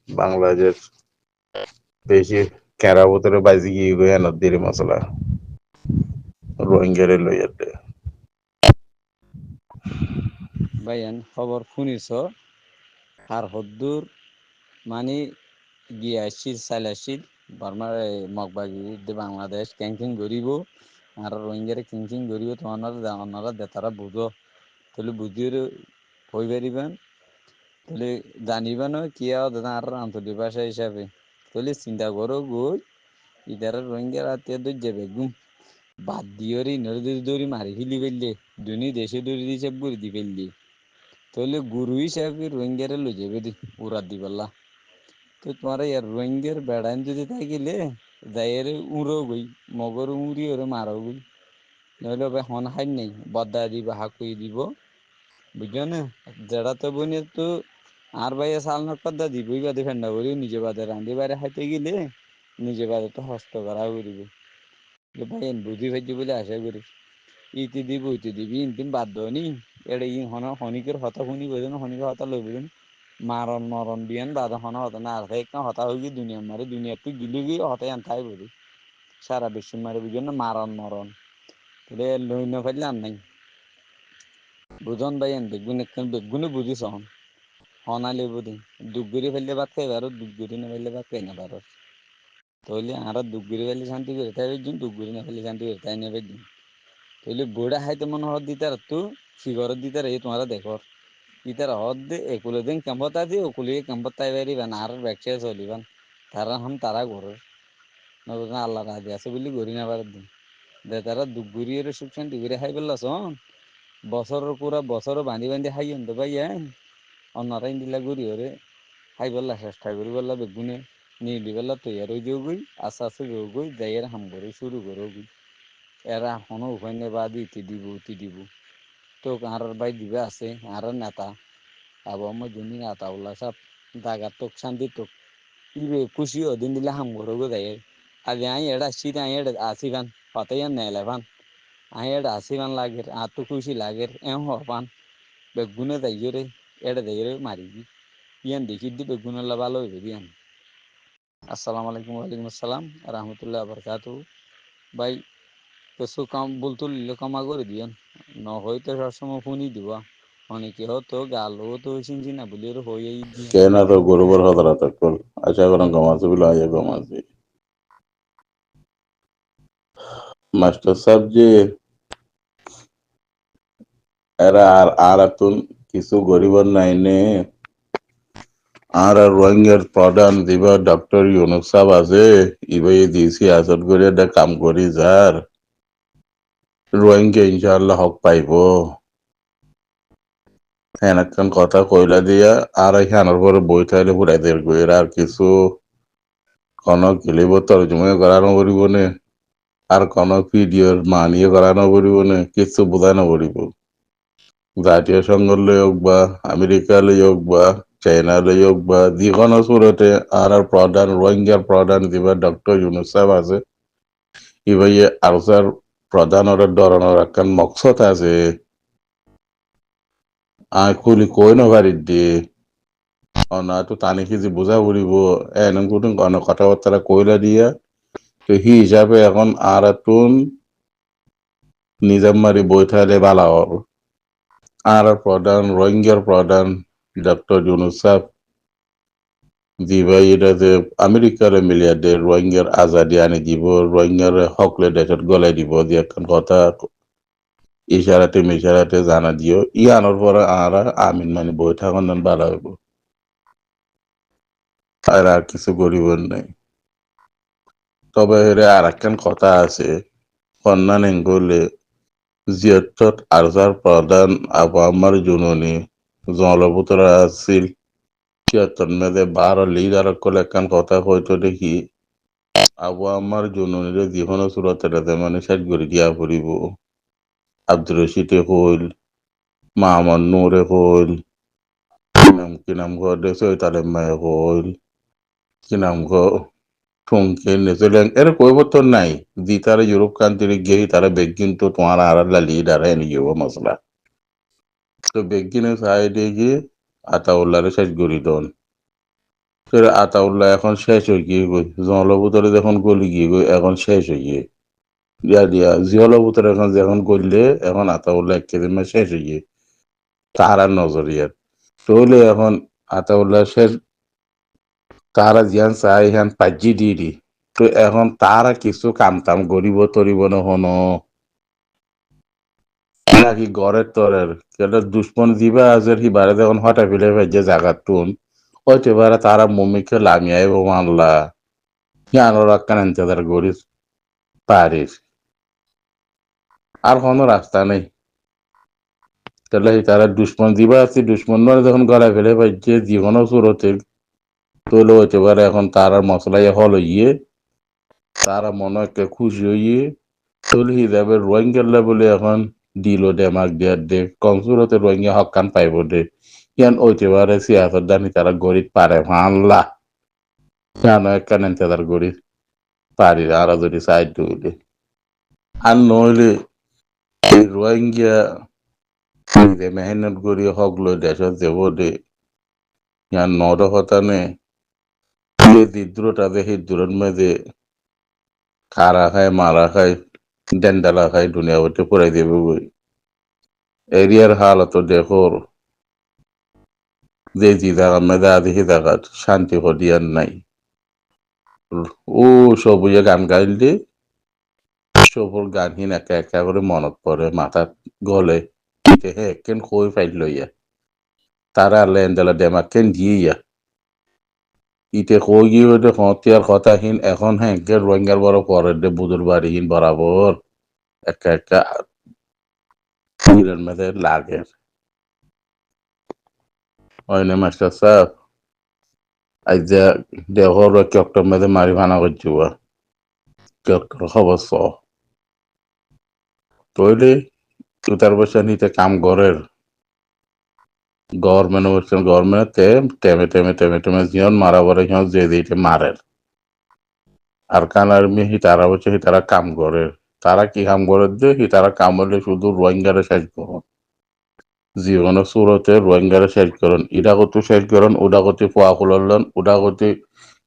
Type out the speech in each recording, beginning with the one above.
বাংলাদেশ বেশি কেরাবতরে বাইজি গিয়ে গয়া নদীর মশলা রোহিঙ্গারে লইয়াতে ভাইয়ান খবর শুনিছ আর হদ্দুর মানে গিয়ে আসছিল চাইল আসছিল বর্মার মগবাগি বাংলাদেশ ক্যাঙ্কিং গরিব আর রোহিঙ্গারে ক্যাঙ্কিং গরিব তোমার দেতারা বুঝো তাহলে বুঝিয়ে হই পারিবেন তাহলে জানিবেন কি দাদা আর আঞ্চলিক ভাষা হিসাবে তাহলে চিন্তা করো গই ইদারা রোহিঙ্গার হাতিয়া দই যাবে গুম বাদ দিওরি নদী দৌড়ি মারি ফেলি ফেললে দুনি দেশে দৌড়ি দিছে বুড়ি দি ফেললি তাহলে গুরু হিসাবে রোহিঙ্গারে লই যাবে দি উড়া দি পাল্লা তো তোমার ইয়ার রোহিঙ্গার বেড়াইন যদি থাকিলে যাইয়ের উড়ো গই মগর উড়ি ওরে মারো গই নইলে হন হাই নেই বদা দিব হাকুই দিব বুঝছো না যেটা তো বনে তো আর ভাইয়া সালনার পদ্মা দিবই বাদে ফেন্ডা করি নিজে বাদে রান্ধি বাইরে খাইতে গেলে নিজে বাদে তো হস্ত করা করিব ভাই বুঝি ভাইছি বলে আশা করি ইতি দিব ইতি দিবি ইনতিম বাধ্য নি এটা ই হনিকের হতা শুনি বোঝেন হনিকের হতা লই বোঝেন মারণ মরণ বিয়ান বাদ হনা হতা না আর একটা হতা হয়ে দুনিয়া মারে দুনিয়া তুই গিলি গিয়ে হতাই আনতাই বলি সারা বিশ্ব মারে বুঝেন না মারণ মরণ লই না ফেললে আর নাই বুঝন ভাই এন বেগুনে বুঝিস হন হনালে বুঝি দুগুরি ফেললে ভাত খাই পারো দুগুরি না ফেললে ভাত খাই না পারো তাহলে আর দুগুরি ফেললে শান্তি করে তাই বেজন দুগুরি না ফেললে শান্তি করে তাই নেবে দিন তাহলে বুড়া খাইতে মনে হর দিতার তো ফিগর দিতার এই তোমারা দেখো ইতার হদ দে একুলে দিন কেম্পতা দি ওকুলে কেম্পতাই পারিবেন আর ব্যবসা চলিবেন তারা হাম তারা ঘরে নতুন আল্লাহ রাজি আছে বলি গড়ি না পারে দিন দে তারা দুগুরি এর সুখ শান্তি করে খাই পেলাস বছরের পুরা বছরও বান্ধি বান্ধি খাই আনতে পাই অন্যরা ইন্দিলা গড়ি ওরে খাই পেলা চেষ্টা করি পেলা বেগুনে নিলি পেলা তৈয়ার হয়ে যাও গই আস্তে আস্তে গই যাই এর হাম করে শুরু করো গই এরা এখনো উপায় নেবা দি ইতি দিব তো আর ভাই দিবে আছে আর নেতা আবু আমার জন্য নেতা বললা সব জায়গা তোক শান্তি তোক ইবে খুশি দিন দিলে হাম করে গো যাই আজ আই এডা শীত আই এড আসি ভান হতাই আর নেলে ভান আই এড আসি ভান লাগে আর তো খুশি লাগে এম হপান বেগুনে যাইয়ে রে এডে যাইয়ে রে মারিবি ইয়ান দেখি দি বেগুনের ভালো হইবে দিয়ান আসসালামু আলাইকুম ওয়ালাইকুম আসসালাম রহমতুল্লাহ বরকাতু ভাই কিছু কাম বলতো লিলে কামা করে দিয়েন ন হইতে সবসময় ফোনই দিবা অনেকে হতো গাল হতো চিনছি না বলি ওর হয়েই দিয়েন কেনা তো গরুবর হদরা তকল আশা করেন গমাসি বলে আয়া গমাসি মাস্টার সাহেব যে এরা আর এতুন কিছু গরিবর নাইনে আর রোহিঙ্গার প্রধান দিবা ডক্টর ইউনুস সাহেব আছে ইবাই দিছি আসত করে এটা কাম করি যার রোহিঙ্গা ইনশাআল্লাহ হক পাইব এনেকখান কথা কইলা দিয়া আর এখানোর পরে বই থাইলে পুরাই দের গইরা আর কিছু কোন গিলিব তর্জমা করানো পড়িব নে আর কোন ভিডিওর মানিয়ে করানো পড়িব নে কিছু বোঝানো পড়িব জাতীয় সংঘ লই হোক বা আমেরিকা লই হোক বা চাইনা লই হোক বা যিকোনো সুরতে আর প্রধান রোহিঙ্গার প্রধান দিবা ডক্টর ইউনুস সাহেব আছে ইবাইয়ে আরসার প্রধানের ধরনের একখান মকসদ আছে আয় খুলি কই নভারি দিয়ে অনাটো টানি কি বোঝা পড়িব এনে কোনো কোনো কথাবার্তা কইলা দিয়া তো হি হিসাবে এখন আর তুন নিজাম মারি বই থাইলে বালা হর আর প্রধান রোহিঙ্গার প্রধান ডক্টর ইউনুস সাহেব জি ভাই এটা যে আমেরিকার মিলিয়ারদের রোহিঙ্গার আজাদি আনি দিব রোহিঙ্গার হকলে দেশত গলাই দিব যে একখান কথা ইশারাতে মিশারাতে জানা দিও ই আনার পরে আর আমিন মানে বই থাকুন বালা হইব আর কিছু গরিবর নাই তবে হেরে আর একখান কথা আছে কন্যা নেঙ্গলে জিয়ত আরজার প্রধান আবু আমার জুননি জলপুতরা আছিল সিয়তন মেদে 12 লিডার কলে একখান কথা হয়তো দেখি আবু আমার জুননিরে যিকোনো সুরতে মানে শেষ করে দিয়া পড়িব আব্দুর রশিদে হইল মাহমদ নূরে হইল কি নাম ঘর সৈতালে মায়ে হইল কি নাম ঘর ঠুমকে নেচলেন এর কৈবর্তন নাই দি তারা ইউরোপ কান্ট্রি গিয়ে তারা বেগিন তো তোমার আর লিডার হ্যাঁ নিয়ে মশলা তো বেগিনের সাইডে গিয়ে আতাউল্লাহরে শেষ করি দন তোর আতাউল্লাহ এখন শেষ হয়ে গিয়ে গই জলভূতরে যখন গলি গিয়ে গই এখন শেষ হয়ে গিয়ে দিয়া দিয়া জিয়লভূতরে এখন যখন গললে এখন আতাউল্লাহ এক কেজি শেষ হয়ে গিয়ে তাহারা নজরিয়ার তইলে এখন আতাউল্লাহ শেষ তাহারা জিয়ান চাই ইহান পাজি দি দি তো এখন তারা কিছু কাম টাম করিব তরিব নহন নাকি ঘরের তরের কেটে দুশ্মন দিবা আজের হি বারে যখন হঠাৎ ফেলে যে জায়গার টুন হইতে পারে তারা মমিকে লামিয়াই মানলা ইয়ানোর একখান ইন্তজার করিস পারিস আর কোনো রাস্তা নেই তাহলে তারা দুশ্মন দিবা আছে দুশ্মন নয় যখন গলায় ফেলে যে জীবনও সুরতে তৈলে হইতে পারে এখন তারার মশলাই হল ইয়ে তারা মনে একটা খুশি হইয়ে তৈলে হিসাবে রোহিঙ্গা বলে এখন দিল দে মাক দিয়ার দে কম সুরতে রোহিঙ্গা হকান পাইব দে ইয়ান হইতে পারে সিয়াসত দানি তারা গরিব পারে ভানলা কেন একখান ইন্তজার করি পারি আর যদি সাইড হইলে আর নইলে এই রোহিঙ্গা নিজে মেহনত করি হক লৈ দেশত যাব দে ইয়ার নদ হতানে যে দিদ্রটা দেখি দূরের মেঝে খারা খায় মারা খায় ডেন্ডালা খায় দুনিয়া হতে পড়াই দেবে বই এরিয়ার হালত দেখো যে জায়গা মেঝে আদি জায়গাত শান্তি হদিয়ার নাই ও সবুজে গান গাইলে সবর গানহীন একা একা করে মনত পড়ে মাথাত গলে হে কেন কই ফাইল লইয়া তারা লেন্ডালা ডেমা কেন দিয়ে ইতে কই গিয়ে ওইটা হতিয়ার কথাহীন এখন হ্যাঁ রোহিঙ্গার বড় পরের দে বুদুর বাড়িহীন বরাবর একা একা মেয়েদের লাগে ওইনে মাস্টার সাহেব আজ যে দেহর কেকটার মেয়েদের মারি ভানা করছি কেকটার খবর স তৈলে তুতার বসে নিতে কাম ঘরের গভর্নমেন্ট বলছেন গভর্নমেন্ট টেমে জিয়ন মারা বলে সিহঁত যে দিতে মারে আর কান আর্মি হি তারা বলছে হি তারা কাম করে তারা কি কাম করে দে হি তারা কাম হলে শুধু রোহিঙ্গারে শেষ করুন জীবনের সুরতে রোহিঙ্গারে শেষ করুন ইটা কত শেষ করুন ওটা কত পোয়া খুললেন ওটা কত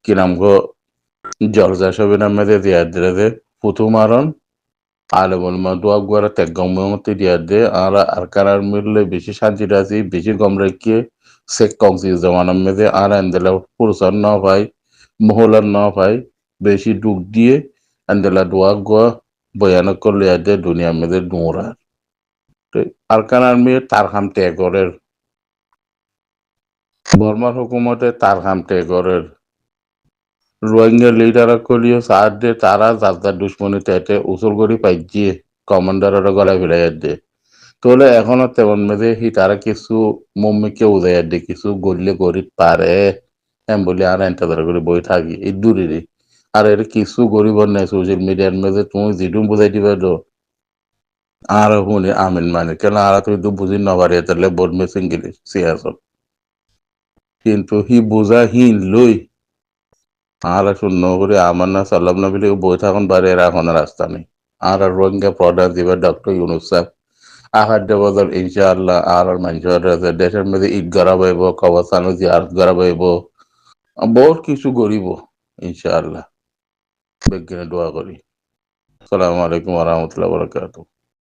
কি নাম গো জর্জা ছবি নামে দিয়া দে পুতু মারন আলে বল মা দোয়া গুয়ারা ত্যাগ গমতে দিয়া দে আর কানার মিললে বেশি শান্তিটা আছি বেশি গম রেখে সে কংসি জমানার মেঝে আর এন্দেলা পুরুষার ন ভাই মহলার ন ভাই বেশি ডুব দিয়ে এন্দেলা দোয়া গুয়া বয়ানক করলে দে দুনিয়ার মেঝে ডোঁরা আরকান আর্মি তার খাম ত্যাগরের বর্মার হুকুমতে তার খাম ত্যাগরের রোহিঙ্গা লিডার করিও সাহায্য দে তারা যার দুশ্মনী তেতে উসুল করি পাইজিয়ে কমান্ডারের গলায় ফিরাই দে তোলে এখনো তেমন মেঝে হি তারা কিছু মম্মিকে উদয় দে কিছু গড়লে গরিব পারে এম বলে আর এন্টাদার করে বই থাকি এই দূরে আর এর কিছু গরিব নাই সোশ্যাল মিডিয়ার মেঝে তুমি যেটুম বুঝাই দিবে তো আর শুনি আমিন মানে কেন আর তুই তো বুঝি নবারি তাহলে বোর্ড মেসিং গেলি সিয়াসত কিন্তু হি বুঝা হিন লই আর শূন্য করে আমার না সাল্লাম না বলে বই থাকুন বাড়ি এর এখন রাস্তা নেই আর রোহিঙ্গা প্রোডাক্ট দিবে ডক্টর ইউনুস সাহেব আহার বদল ইনশাআল্লাহ আর মানুষের দেশের মধ্যে ঈদ গড়া পাইব কবরস্থান জিয়ারত গড়া পাইব বহুত কিছু গরিব ইনশাআল্লাহ বিজ্ঞানে দোয়া করি আসসালামু আলাইকুম ওয়া রাহমাতুল্লাহি ওয়া বারাকাতুহু